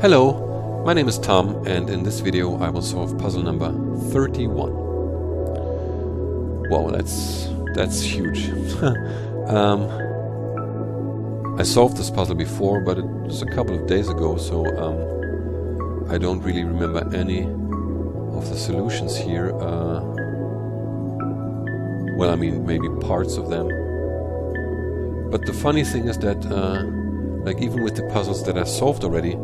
Hello, my name is Tom, and in this video I will solve puzzle number 31. Wow, that's huge. I solved this puzzle before, but it was a couple of days ago, so I don't really remember any of the solutions here. Well, I mean, maybe parts of them. But the funny thing is that, like even with the puzzles that I solved already,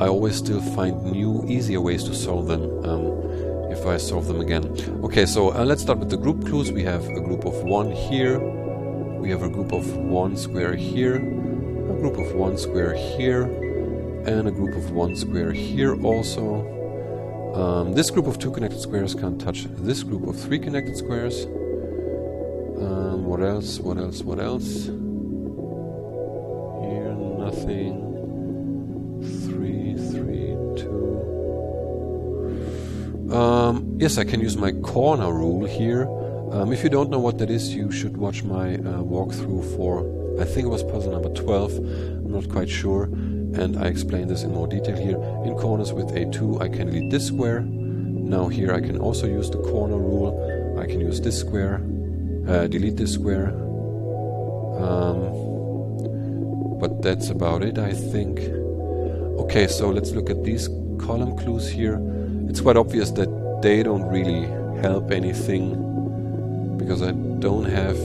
I always still find new, easier ways to solve them if I solve them again. Okay, so let's start with the group clues. We have a group of 1 here. We have a group of 1 square here. A group of 1 square here. And a group of 1 square here also. This group of 2 connected squares can't touch this group of 3 connected squares. What else? What else? What else? Here, nothing. 3, 3, 2. Yes, I can use my corner rule here. If you don't know what that is, you should watch my walkthrough for, I think it was puzzle number 12, I'm not quite sure, and I explain this in more detail here. In corners with A2 I can delete this square. Now here I can also use the corner rule. I can use this square, delete this square, but that's about it, I think. Okay, so let's look at these column clues here. It's quite obvious that they don't really help anything, because I don't have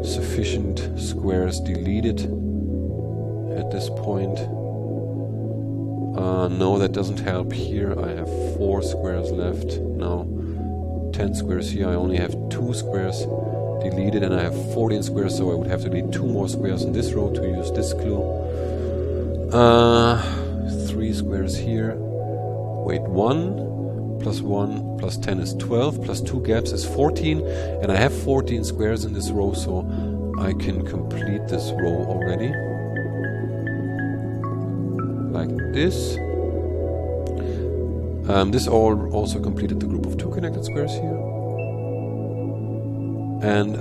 sufficient squares deleted at this point. No, that doesn't help here. I have 4 squares left. No, 10 squares here. I only have 2 squares deleted, and I have 14 squares, so I would have to delete 2 more squares in this row to use this clue. 3 squares here. Wait, 1 plus 1 plus 10 is 12, plus 2 gaps is 14, and I have 14 squares in this row, so I can complete this row already. Like this. This also completed the group of 2 connected squares here. And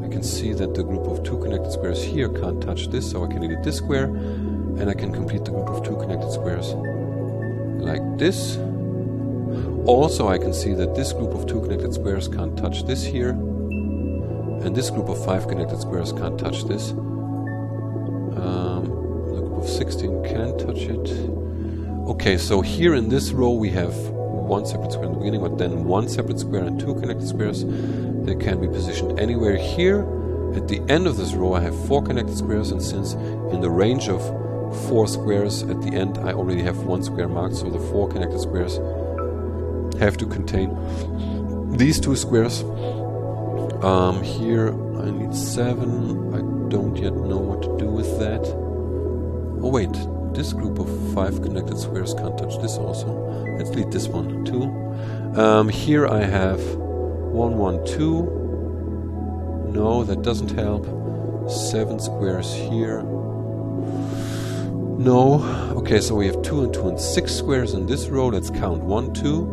I can see that the group of 2 connected squares here can't touch this, so I can delete this square, and I can complete the group of 2 connected squares like this. Also, I can see that this group of 2 connected squares can't touch this here, and this group of 5 connected squares can't touch this. The group of 16 can touch it. Okay, so here in this row we have 1 separate square in the beginning, but then 1 separate square and 2 connected squares. They can be positioned anywhere here. At the end of this row I have 4 connected squares, and since in the range of 4 squares at the end I already have 1 square marked, so the 4 connected squares have to contain these 2 squares. Here I need 7. I don't yet know what to do with that. Oh wait, this group of 5 connected squares can't touch this also. Let's delete this one too. Here I have 1, 1, 2. No, that doesn't help. 7 squares here. No. Okay, so we have 2 and 2 and 6 squares in this row. Let's count 1, 2,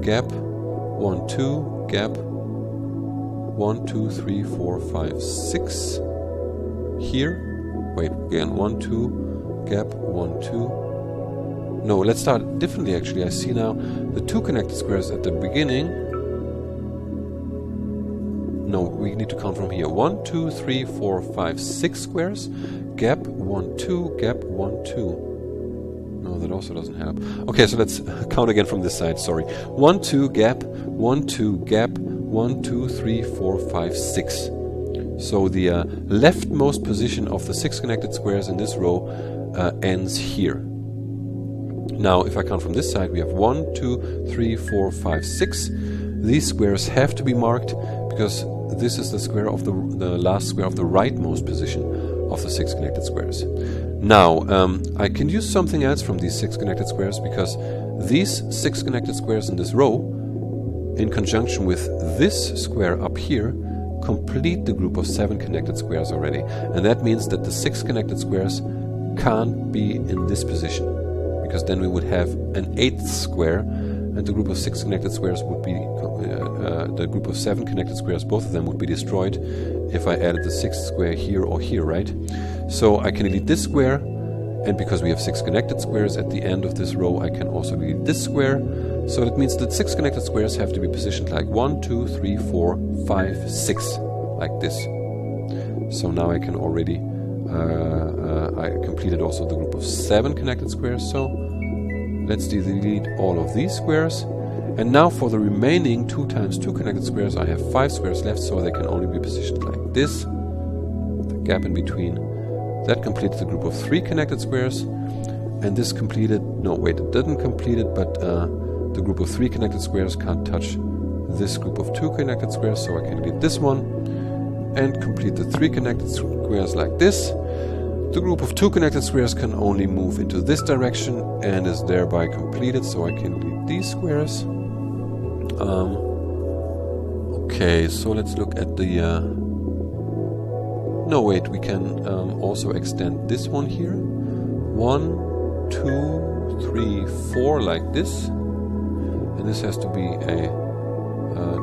gap, 1, 2, gap, 1, 2, 3, 4, 5, 6. Here. Wait, again, 1, 2, gap, 1, 2. No, let's start differently actually. I see now the 2 connected squares at the beginning. No, we need to count from here. 1, 2, 3, 4, 5, 6 squares. Gap, 1, 2, gap, 1, 2. No, that also doesn't help. Okay, so let's count again from this side, sorry. 1, 2, gap, 1, 2, gap, 1, 2, 3, 4, 5, 6. So the leftmost position of the 6 connected squares in this row ends here. Now, if I count from this side, we have 1, 2, 3, 4, 5, 6. These squares have to be marked because this is the square of the last square of the rightmost position of the 6 connected squares. Now, I can use something else from these 6 connected squares, because these 6 connected squares in this row, in conjunction with this square up here, complete the group of 7 connected squares already. And that means that the 6 connected squares can't be in this position, because then we would have an 8th square, and the group of 6 connected squares would be the group of 7 connected squares, both of them would be destroyed if I added the 6th square here or here, right? So I can delete this square, And because we have 6 connected squares at the end of this row, I can also delete this square. So that means that 6 connected squares have to be positioned like 1, 2, 3, 4, 5, 6, like this. So now I can already, I completed also the group of 7 connected squares. So let's delete all of these squares. And now for the remaining 2 times 2 connected squares, I have 5 squares left, so they can only be positioned like this. The gap in between. That completed the group of 3 connected squares, and this completed, no wait, it didn't complete it, but the group of 3 connected squares can't touch this group of 2 connected squares, so I can delete this one, and complete the 3 connected squares like this. The group of 2 connected squares can only move into this direction, and is thereby completed, so I can delete these squares. Okay, so let's look at the... No, wait, we can also extend this one here. 1, 2, 3, 4, like this. And this has to be a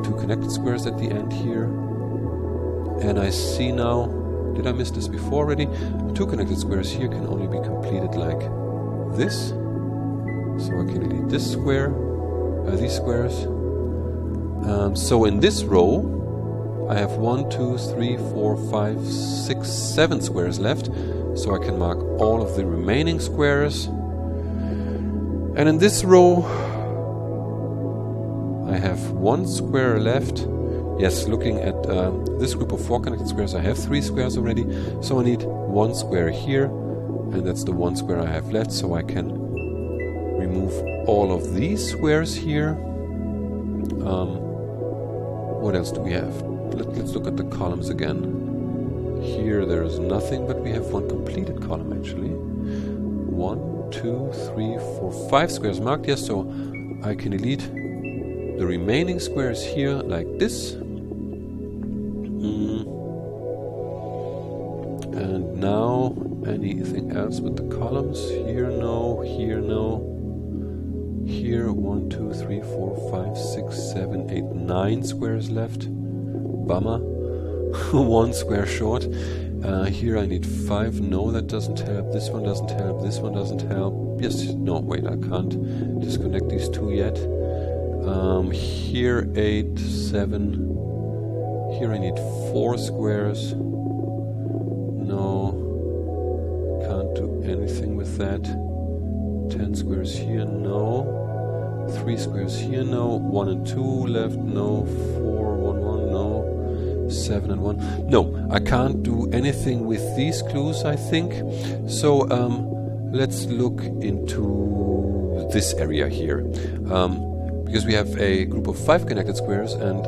2 connected squares at the end here. And I see now, did I miss this before already? The 2 connected squares here can only be completed like this. So I can delete this square, these squares. So in this row, I have 1, 2, 3, 4, 5, 6, 7 squares left, so I can mark all of the remaining squares. And in this row, I have 1 square left. Yes, looking at this group of 4 connected squares, I have 3 squares already, so I need 1 square here, and that's the 1 square I have left, so I can remove all of these squares here. What else do we have? Let's look at the columns again. Here there is nothing, but we have 1 completed column actually. 1, 2, 3, 4, 5 squares marked. Yes, so I can delete the remaining squares here like this. And now anything else with the columns? Here no, here no. Here 1, 2, 3, 4, 5, 6, 7, 8, 9 squares left. Bummer. 1 square short. Here I need 5. No, that doesn't help. This one doesn't help. This one doesn't help. Yes, no, wait, I can't disconnect these 2 yet. Here 8, 7. Here I need 4 squares. No, can't do anything with that. 10 squares here, no. 3 squares here, no. 1 and 2 left, no. 4, 1, 1, no. 7 and 1. No, I can't do anything with these clues, I think. So let's look into this area here. Because we have a group of 5 connected squares, and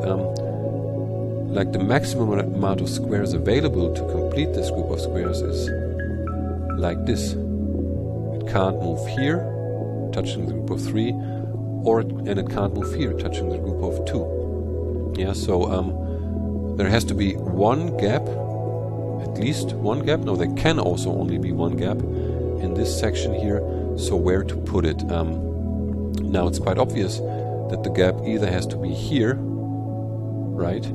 like the maximum amount of squares available to complete this group of squares is like this. It can't move here, touching the group of 3, and it can't move here, touching the group of 2. Yeah, so there has to be 1 gap, at least 1 gap. No, there can also only be 1 gap in this section here. So where to put it? Now it's quite obvious that the gap either has to be here, right,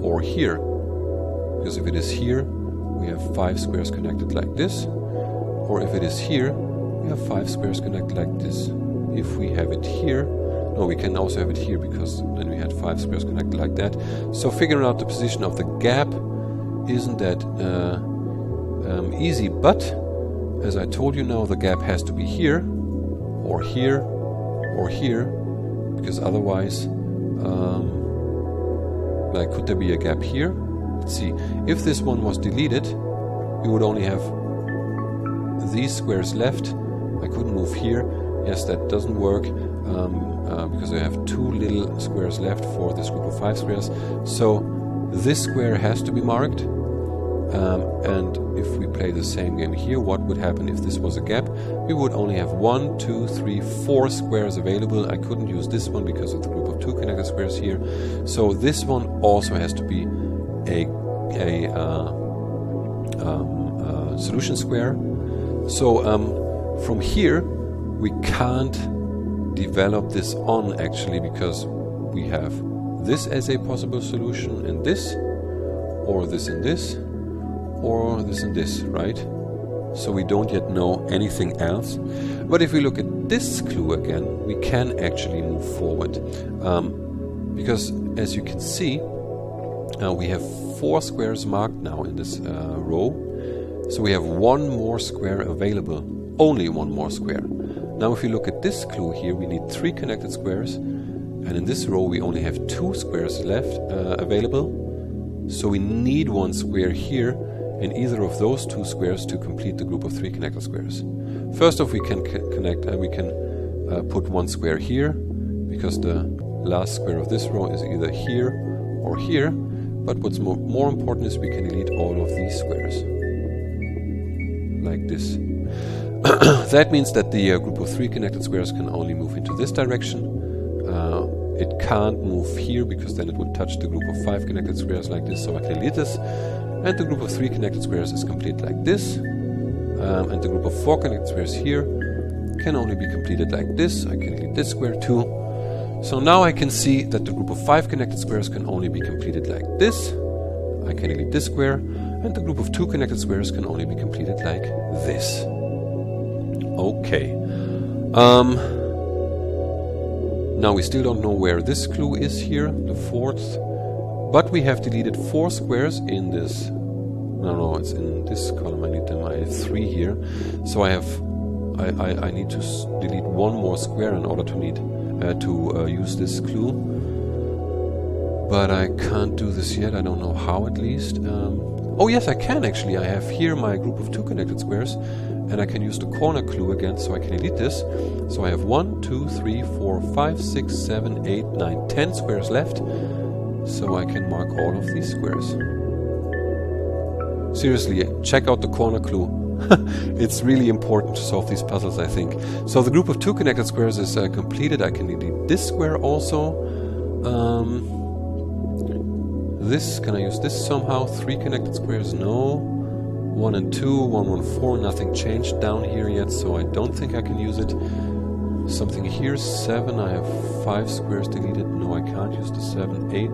or here. Because if it is here, we have 5 squares connected like this. Or if it is here, we have 5 squares connected like this. If we have it here, no, we can also have it here, because then we had 5 squares connected like that. So figuring out the position of the gap isn't that easy, but as I told you now, the gap has to be here, or here, or here, because otherwise, like, could there be a gap here? Let's see. If this one was deleted, we would only have these squares left. I couldn't move here. Yes, that doesn't work, because I have 2 little squares left for this group of 5 squares. So this square has to be marked. And if we play the same game here, what would happen if this was a gap? We would only have 1, 2, 3, 4 squares available. I couldn't use this one because of the group of 2 connected squares here. So this one also has to be a solution square. So from here we can't develop this on, actually, because we have this as a possible solution, and this, or this and this, or this and this, right? So we don't yet know anything else. But if we look at this clue again, we can actually move forward. Because as you can see, we have 4 squares marked now in this row. So we have 1 more square available. Only 1 more square. Now if you look at this clue here, we need 3 connected squares. And in this row we only have 2 squares left available. So we need 1 square here in either of those 2 squares to complete the group of 3 connected squares. First off, we can put 1 square here, because the last square of this row is either here or here. But what's more important is we can delete all of these squares. Like this. That means that the group of 3 connected squares can only move into this direction. It can't move here because then it would touch the group of 5 connected squares like this, so I can delete this. And the group of 3 connected squares is complete like this. And the group of 4 connected squares here can only be completed like this. I can delete this square too. So now I can see that the group of 5 connected squares can only be completed like this. I can delete this square. And the group of 2 connected squares can only be completed like this. Okay. Now we still don't know where this clue is here, the 4th. But we have deleted 4 squares in this. No, it's in this column. I need them. I have 3 here. So I need to delete 1 more square in order to use this clue. But I can't do this yet. I don't know how, at least. Oh yes, I can actually. I have here my group of 2 connected squares. And I can use the corner clue again, so I can delete this. So I have 1, 2, 3, 4, 5, 6, 7, 8, 9, 10 squares left. So I can mark all of these squares. Seriously, check out the corner clue. It's really important to solve these puzzles, I think. So the group of 2 connected squares is completed. I can delete this square also. Can I use this somehow? 3 connected squares? No. 1 and 2, 1, 1, 4, nothing changed down here yet, so I don't think I can use it. Something here, 7, I have 5 squares deleted, no, I can't use the 7, 8.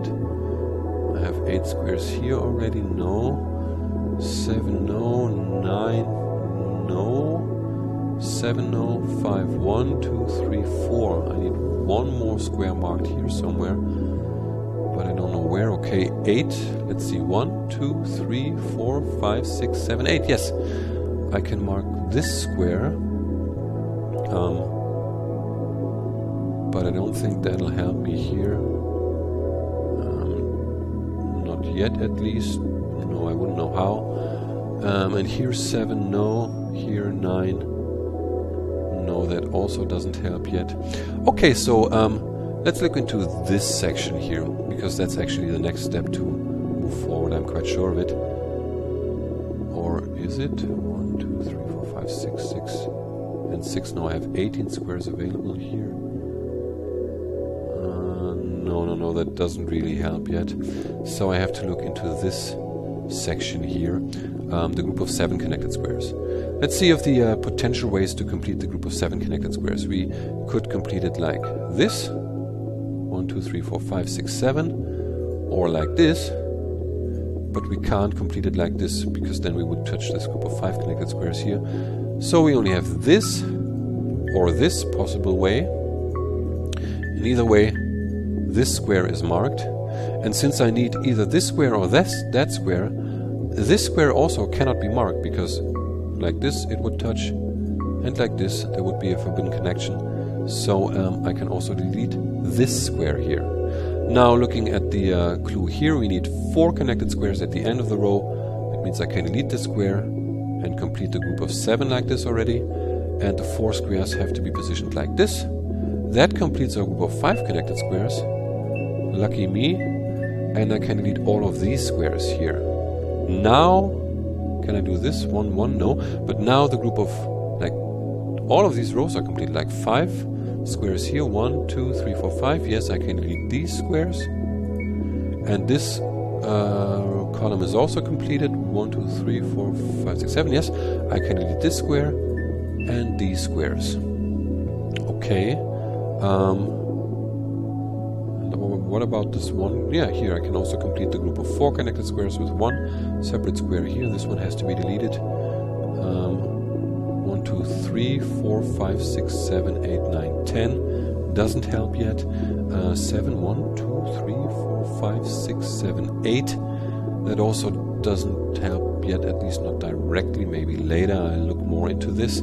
I have 8 squares here already, no. 7, no, 9, no. 7, no, 5, 1, 2, 3, 4. I need 1 more square marked here somewhere. But I don't know where. Okay, 8. Let's see. 1, 2, 3, 4, 5, 6, 7, 8. Yes, I can mark this square. But I don't think that'll help me here. Not yet, at least. No, I wouldn't know how. And here 7. No. Here 9. No, that also doesn't help yet. Okay, so let's look into this section here, because that's actually the next step to move forward, I'm quite sure of it. Or is it? 1, 2, 3, 4, 5, 6, 6, and 6. No, I have 18 squares available here. No, that doesn't really help yet. So I have to look into this section here, the group of 7 connected squares. Let's see of the potential ways to complete the group of 7 connected squares. We could complete it like this. 1, 2, 3, 4, 5, 6, 7, or like this, but we can't complete it like this because then we would touch this group of 5 connected squares here. So we only have this or this possible way. In either way, this square is marked, and since I need either this square or that square, this square also cannot be marked because like this it would touch, and like this there would be a forbidden connection. So I can also delete this square here. Now looking at the clue here, we need 4 connected squares at the end of the row. That means I can delete this square and complete the group of 7 like this already. And the 4 squares have to be positioned like this. That completes our group of 5 connected squares. Lucky me. And I can delete all of these squares here. Now, can I do this? 1, 1, no. But now the group of, like, all of these rows are complete, like 5 squares here. 1, 2, 3, 4, 5. Yes, I can delete these squares. And this column is also completed. 1, 2, 3, 4, 5, 6, 7. Yes, I can delete this square and these squares. Okay. What about this one? Yeah, here I can also complete the group of 4 connected squares with 1 separate square here. This one has to be deleted. 1, 2, 3, 4, 5, 6, 7, 8, 9, 10. Doesn't help yet. 7, 1, 2, 3, 4, 5, 6, 7, 8. That also doesn't help yet, at least not directly. Maybe later I'll look more into this.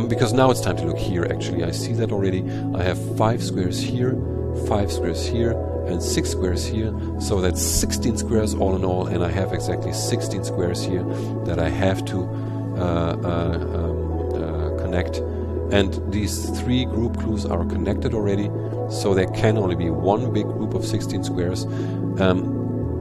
Because now it's time to look here, actually. I see that already. I have 5 squares here, 5 squares here, and 6 squares here. So that's 16 squares all in all, and I have exactly 16 squares here that I have to connect. And these 3 group clues are connected already, so there can only be one big group of 16 squares.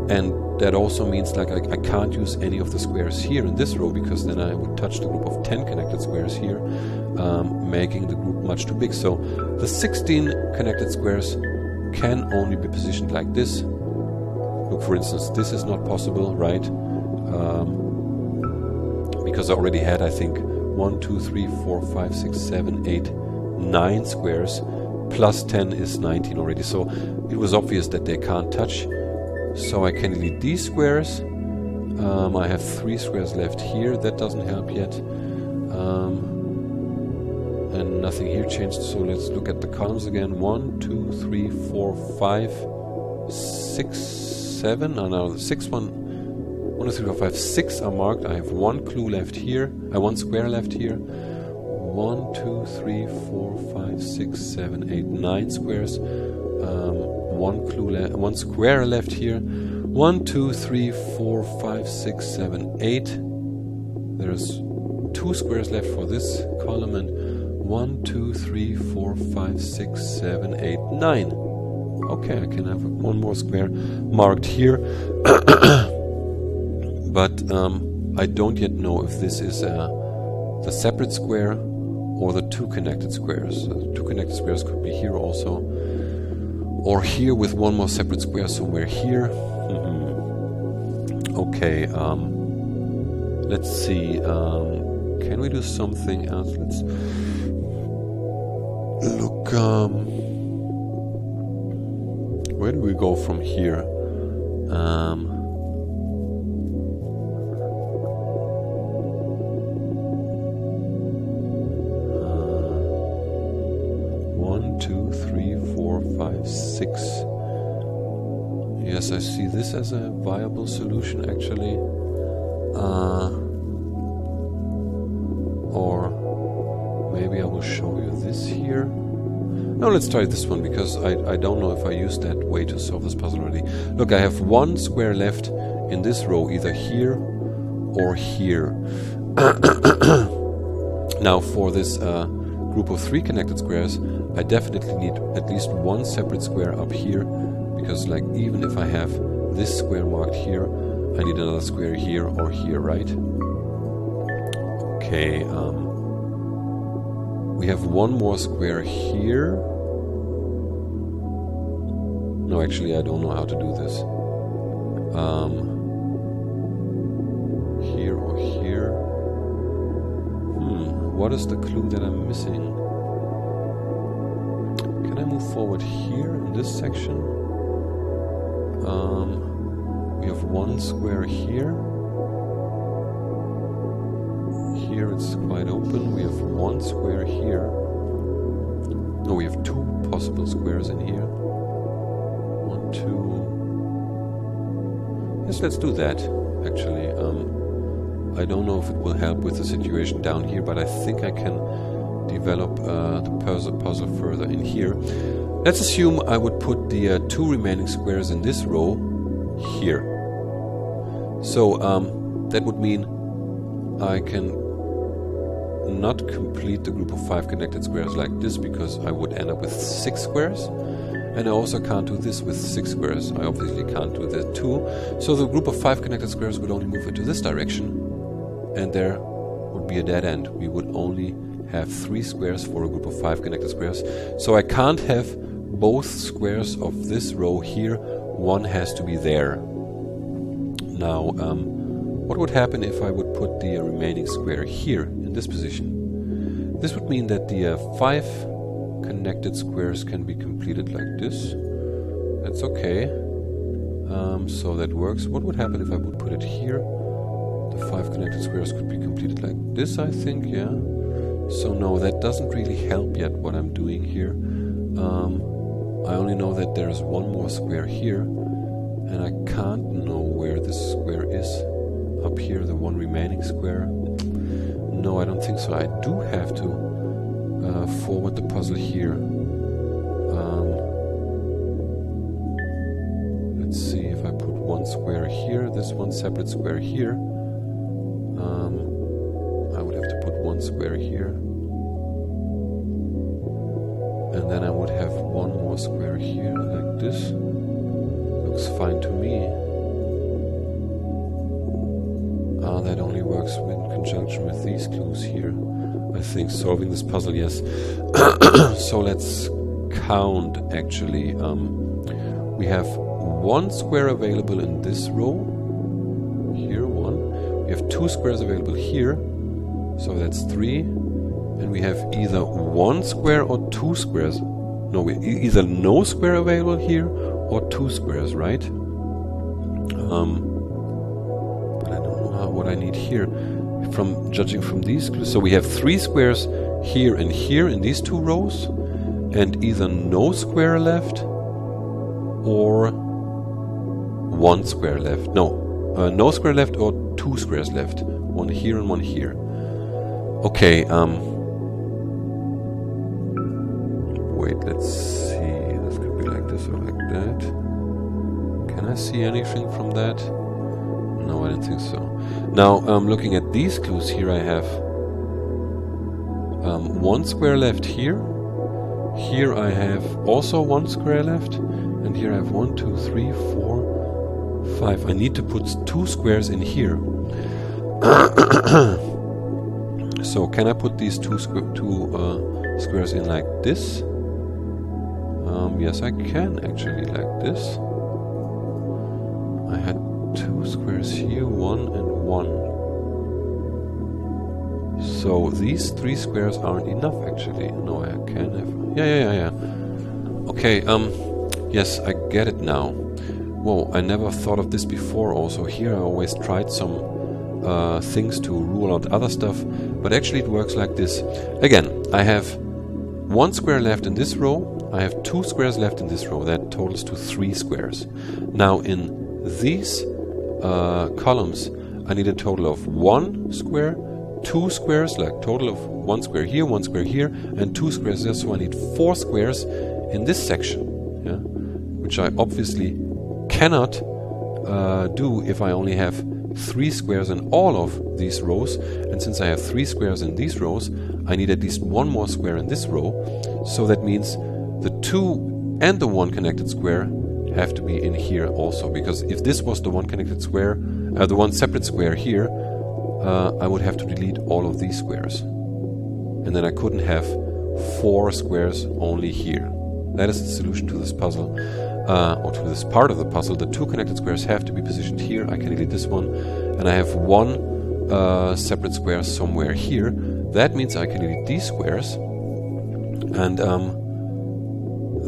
And that also means like I can't use any of the squares here in this row, because then I would touch the group of 10 connected squares here, making the group much too big. So the 16 connected squares can only be positioned like this. Look, for instance, this is not possible, right? Because I already had, I think, 1, 2, 3, 4, 5, 6, 7, 8, 9 squares, plus 10 is 19 already. So it was obvious that they can't touch. So I can delete these squares. I have 3 squares left here. That doesn't help yet. And nothing here changed. So let's look at the columns again. 1, 2, 3, 4, 5, 6, 7. Oh no, the 6 one. 1, 2, 3, 4, 5, 6 are marked. I have 1 clue left here. 1 square left here. 1, 2, 3, 4, 5, 6, 7, 8, 9 squares. 1 square left here. 1, 2, 3, 4, 5, 6, 7, 8. There's 2 squares left for this column, and 1, 2, 3, 4, 5, 6, 7, 8, 9. Okay, I can have 1 more square marked here. But I don't yet know if this is the separate square or the 2 connected squares. The 2 connected squares could be here also, or here with 1 more separate square somewhere here. Okay, let's see. Can we do something else? Let's look. Where do we go from here? 1, 2, 3, 4, 5, 6. Yes, I see this as a viable solution, actually. Or maybe I will show you this here. No, let's try this one, because I don't know if I used that way to solve this puzzle already. Look, I have 1 square left in this row, either here or here. Now, for this group of 3 connected squares, I definitely need at least 1 separate square up here, because like even if I have this square marked here, I need another square here or here, right? Okay, we have 1 more square here. No, actually I don't know how to do this. Here or here. What is the clue that I'm missing? Can I move forward here in this section? We have 1 square here. Here it's quite open. We have 1 square here. No, we have 2 possible squares in here. 1, 2. Yes, let's do that, actually. I don't know if it will help with the situation down here, but I think I can develop the puzzle further in here. Let's assume I would put the 2 remaining squares in this row here. So that would mean I can not complete the group of 5 connected squares like this, because I would end up with 6 squares. And I also can't do this with 6 squares. I obviously can't do that too. So the group of 5 connected squares would only move into this direction, and there would be a dead end. We would only have 3 squares for a group of 5 connected squares. So I can't have both squares of this row here. One has to be there. Now, what would happen if I would put the remaining square here in this position? This would mean that the 5 connected squares can be completed like this. That's okay. So that works. What would happen if I would put it here? The 5 connected squares could be completed like this, I think, yeah. So no, that doesn't really help yet what I'm doing here. I only know that there's one more square here, and I can't know where this square is. Up here, the one remaining square. No, I don't think so. I do have to forward the puzzle here. Let's see if I put one square here, this one separate square here. I would have to put one square here. And then I would have one more square here, like this. Looks fine to me. That only works in conjunction with these clues here. I think solving this puzzle, yes. So let's count, actually. We have one square available in this row. Here, one. We have 2 squares available here. So that's 3. And we have either 1 square or 2 squares. No, either no square available here or 2 squares, right? But I don't know what I need here. From judging from these clues, so we have 3 squares here and here in these 2 rows, and either no square left or 1 square left. No square left or 2 squares left. One here and one here. Okay, wait, let's see. This could be like this or like that. Can I see anything from that? No, I don't think so. Now, looking at these clues here, I have 1 square left here. Here I have also 1 square left. And here I have 1, 2, 3, 4, 5. I need to put 2 squares in here. So can I put these two squares in like this? Yes, I can actually, like this. I had 2 squares here, 1 and 1. So these 3 squares aren't enough, actually. No, I can have... Yeah. Okay, yes, I get it now. Whoa, I never thought of this before also. Here I always tried some things to rule out other stuff, but actually it works like this. Again, I have 1 square left in this row, I have 2 squares left in this row, that totals to 3 squares. Now in these columns I need a total of 1 square, 2 squares, like total of 1 square here, 1 square here, and 2 squares there, so I need 4 squares in this section, yeah? Which I obviously cannot do if I only have 3 squares in all of these rows, and since I have 3 squares in these rows, I need at least 1 more square in this row, so that means the 2 and the 1 connected square have to be in here also, because if this was the 1 connected square, the 1 separate square here, I would have to delete all of these squares, and then I couldn't have 4 squares only here. That is the solution to this puzzle. Or to this part of the puzzle. The 2 connected squares have to be positioned here. I can delete this one, and I have 1 separate square somewhere here. That means I can delete these squares, and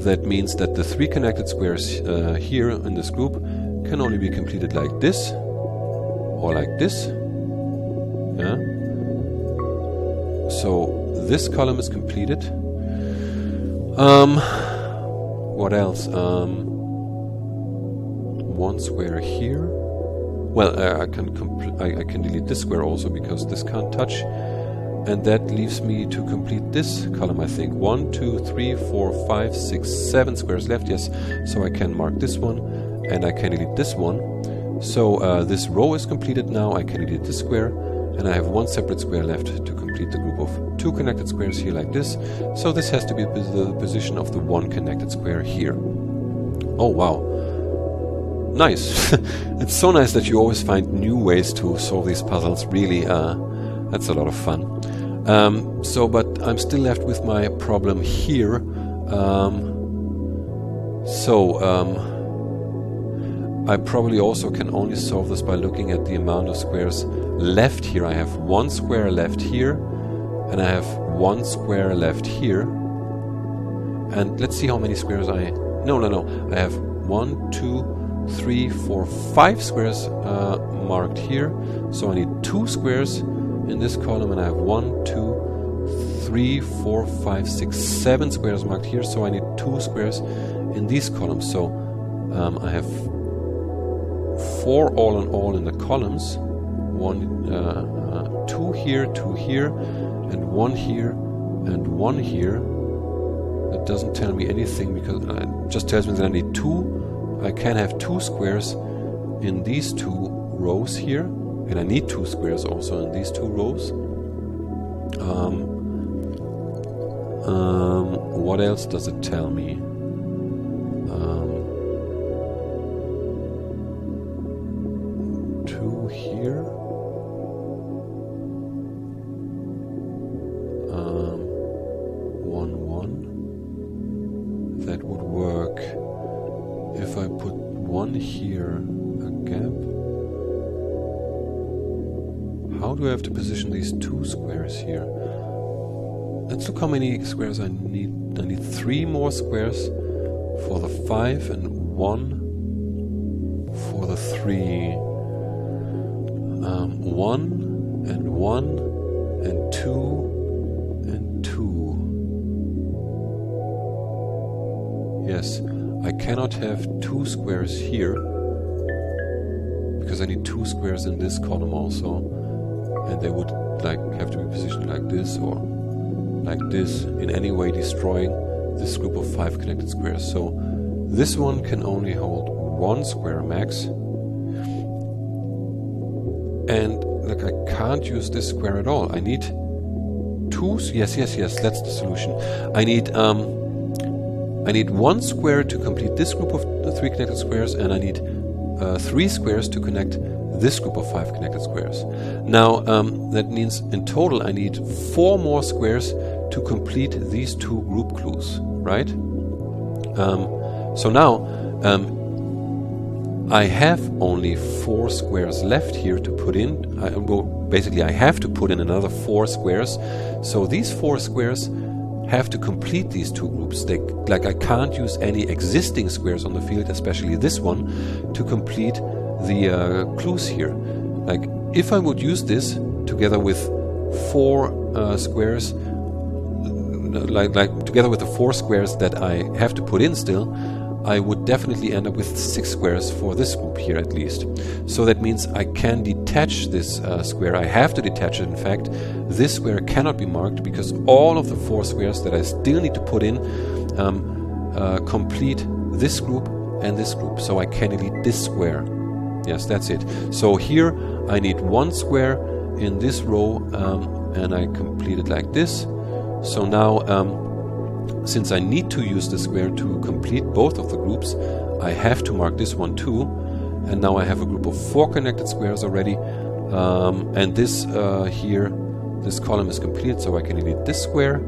that means that the 3 connected squares here in this group can only be completed like this or like this. Yeah. So this column is completed. What else? 1 square here. Well, I can delete this square also, because this can't touch, and that leaves me to complete this column. I think 1, 2, 3, 4, 5, 6, 7 squares left. Yes, so I can mark this one, and I can delete this one. So this row is completed now. I can delete this square, and I have 1 separate square left to complete the group of 2 connected squares here like this. So this has to be the position of the 1 connected square here. Oh wow. Nice. It's so nice that you always find new ways to solve these puzzles. Really, that's a lot of fun. But I'm still left with my problem here. I probably also can only solve this by looking at the amount of squares left here. I have 1 square left here, and I have 1 square left here. And let's see how many squares I have 1, 2, 3, 4, 5 squares marked here. So I need 2 squares in this column, and I have 1, 2, 3, 4, 5, 6, 7 squares marked here. So I need 2 squares in these columns. So I have 4 all in all in the columns. 2 here, 2 here, and 1 here, and 1 here. That doesn't tell me anything because it just tells me that I need 2. I can have 2 squares in these 2 rows here, and I need 2 squares also in these 2 rows. What else does it tell me? 2 here. 1, 1. That would work. If I put 1 here, a gap. How do I have to position these 2 squares here? Let's look how many squares I need. I need 3 more squares for the 5 and 1 for the 3. 1 and 1 and 2 and 2. Yes, I cannot have 2 squares here because I need 2 squares in this column also, and they would like have to be positioned like this or like this, in any way destroying this group of 5 connected squares. So this one can only hold 1 square max, and like I can't use this square at all. I need 2. Yes, that's the solution. I need 1 square to complete this group of 3 connected squares, and I need 3 squares to connect this group of 5 connected squares. Now that means in total I need 4 more squares to complete these 2 group clues, right? So now I have only 4 squares left here to put in. Basically I have to put in another 4 squares. So these 4 squares have to complete these 2 groups. I can't use any existing squares on the field, especially this one, to complete the clues here. Like if I would use this together with 4 squares, together with the 4 squares that I have to put in still, I would definitely end up with 6 squares for this group here at least. So that means I can detach this square. I have to detach it, in fact. This square cannot be marked because all of the 4 squares that I still need to put in complete this group and this group. So I can delete this square. Yes, that's it. So here I need 1 square in this row, and I complete it like this. So now since I need to use the square to complete both of the groups, I have to mark this one too. And now I have a group of 4 connected squares already. And this here, this column is complete, so I can delete this square.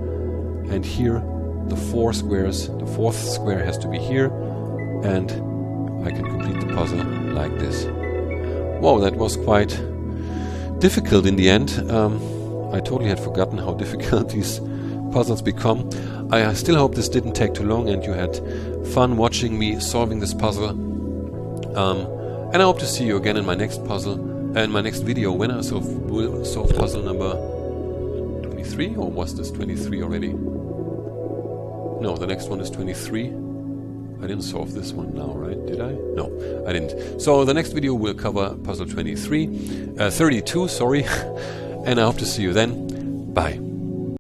And here, the 4 squares, the 4th square has to be here. And I can complete the puzzle like this. Whoa, that was quite difficult in the end. I totally had forgotten how difficult these puzzles become. I still hope this didn't take too long and you had fun watching me solving this puzzle. And I hope to see you again in my next puzzle and my next video when I will solve puzzle number 23, or was this 23 already? No, the next one is 23. I didn't solve this one now, right? Did I? No, I didn't. So the next video will cover puzzle 32, sorry. And I hope to see you then. Bye.